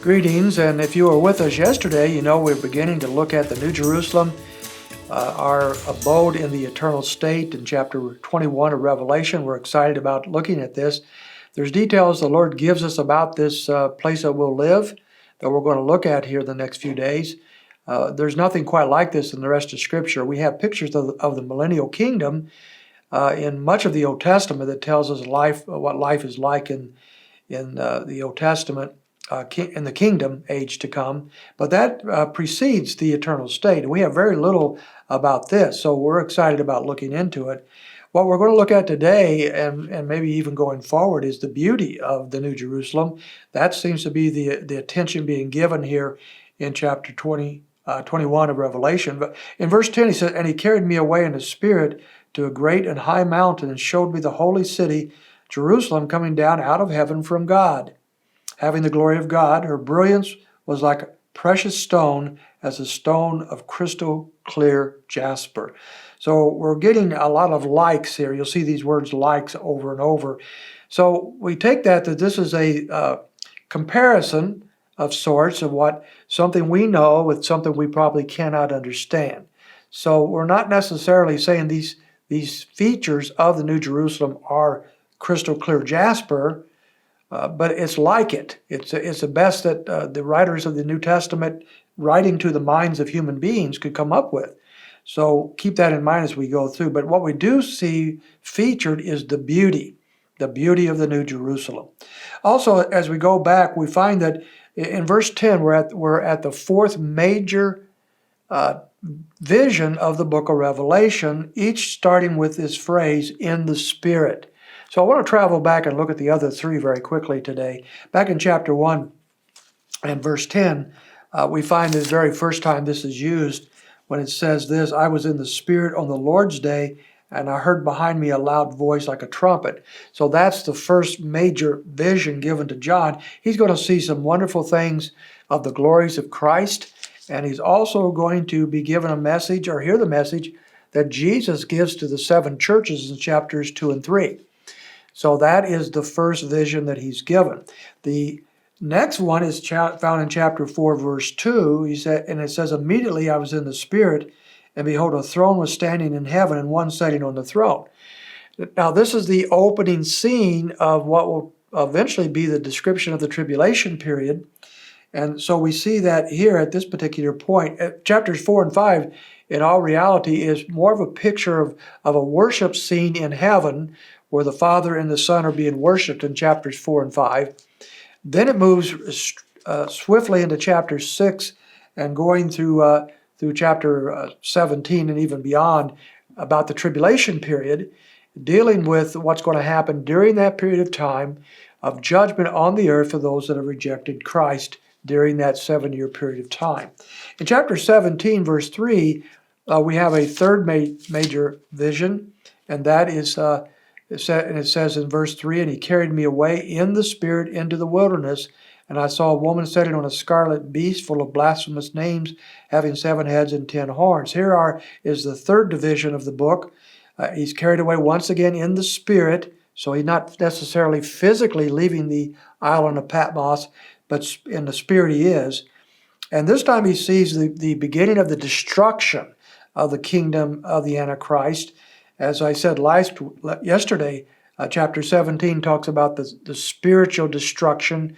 Greetings, and if you were with us yesterday, you know we're beginning to look at the New Jerusalem, our abode in the eternal state in chapter 21 of Revelation. We're excited about looking at this. There's details the Lord gives us about this place that we'll live that we're going to look at here the next few days. There's nothing quite like this in the rest of Scripture. We have pictures of the millennial kingdom in much of the Old Testament that tells us what life is like in the Old Testament. In the kingdom age to come, but that precedes the eternal state. And we have very little about this, so we're excited about looking into it. What we're going to look at today, and maybe even going forward, is the beauty of the New Jerusalem. That seems to be the attention being given here in chapter 21 of Revelation. But in verse 10 he says, "And he carried me away in the spirit to a great and high mountain, and showed me the holy city, Jerusalem, coming down out of heaven from God, having the glory of God. Her brilliance was like a precious stone, as a stone of crystal clear jasper." So we're getting a lot of likes here. You'll see these words likes over and over. So we take that this is a comparison of sorts of something we know with something we probably cannot understand. So we're not necessarily saying these features of the New Jerusalem are crystal clear jasper, but it's like it. It's the best that the writers of the New Testament, writing to the minds of human beings, could come up with. So keep that in mind as we go through. But what we do see featured is the beauty of the New Jerusalem. Also, as we go back, we find that in verse 10, we're at the fourth major vision of the book of Revelation, each starting with this phrase, "in the Spirit." So I want to travel back and look at the other three very quickly today. Back in chapter 1 and verse 10, we find the very first time this is used when it says this, "I was in the Spirit on the Lord's day, and I heard behind me a loud voice like a trumpet." So that's the first major vision given to John. He's going to see some wonderful things of the glories of Christ, and he's also going to be given a message, or hear the message, that Jesus gives to the seven churches in chapters 2 and 3. So that is the first vision that he's given. The next one is found in chapter 4, verse 2. He said, and it says, "Immediately I was in the Spirit, and behold, a throne was standing in heaven, and one sitting on the throne." Now, this is the opening scene of what will eventually be the description of the tribulation period. And so we see that here at this particular point. Chapters 4 and 5, in all reality, is more of a picture of a worship scene in heaven, where the Father and the Son are being worshipped in chapters 4 and 5. Then it moves swiftly into chapter 6 and going through chapter 17 and even beyond about the tribulation period, dealing with what's going to happen during that period of time of judgment on the earth for those that have rejected Christ during that 7-year period of time. In chapter 17, verse 3, we have a third major vision, and that is it says in verse 3, "And he carried me away in the Spirit into the wilderness, and I saw a woman sitting on a scarlet beast full of blasphemous names, having 7 heads and 10 horns." Here is the third division of the book. He's carried away once again in the Spirit, so he's not necessarily physically leaving the island of Patmos, but in the Spirit he is. And this time he sees the beginning of the destruction of the kingdom of the Antichrist. As I said yesterday, chapter 17 talks about the spiritual destruction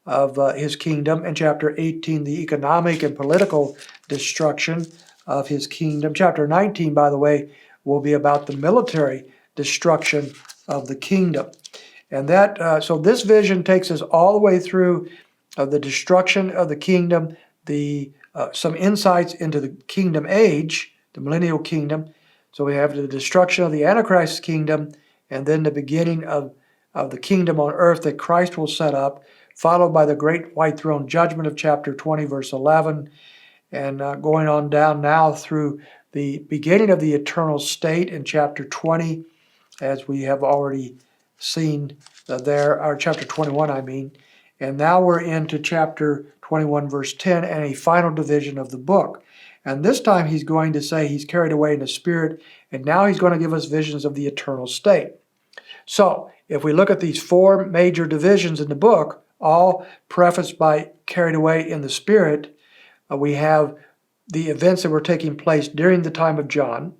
of his kingdom, and chapter 18, the economic and political destruction of his kingdom. Chapter 19, by the way, will be about the military destruction of the kingdom. And so this vision takes us all the way through the destruction of the kingdom, some insights into the kingdom age, the millennial kingdom. So we have the destruction of the Antichrist's kingdom, and then the beginning of the kingdom on earth that Christ will set up, followed by the great white throne judgment of chapter 20, verse 11, and going on down now through the beginning of the eternal state in chapter 20, as we have already seen or chapter 21, I mean. And now we're into chapter 21, verse 10, and a final division of the book. And this time he's going to say he's carried away in the Spirit, and now he's going to give us visions of the eternal state. So if we look at these 4 major divisions in the book, all prefaced by carried away in the Spirit. We have the events that were taking place during the time of John.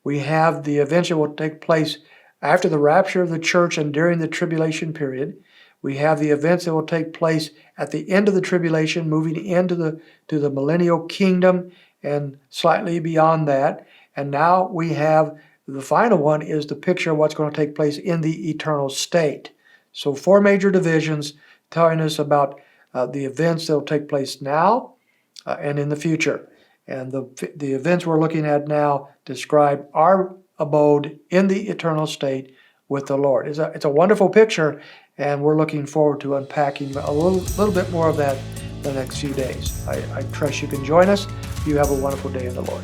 We have the events that will take place after the rapture of the church and during the tribulation period. We have the events that will take place at the end of the tribulation, moving into the millennial kingdom and slightly beyond that. And now we have the final one is the picture of what's going to take place in the eternal state. So 4 major divisions telling us about the events that will take place now and in the future. And the events we're looking at now describe our abode in the eternal state with the Lord. It's a wonderful picture, and we're looking forward to unpacking a little bit more of that the next few days. I trust you can join us. You have a wonderful day in the Lord.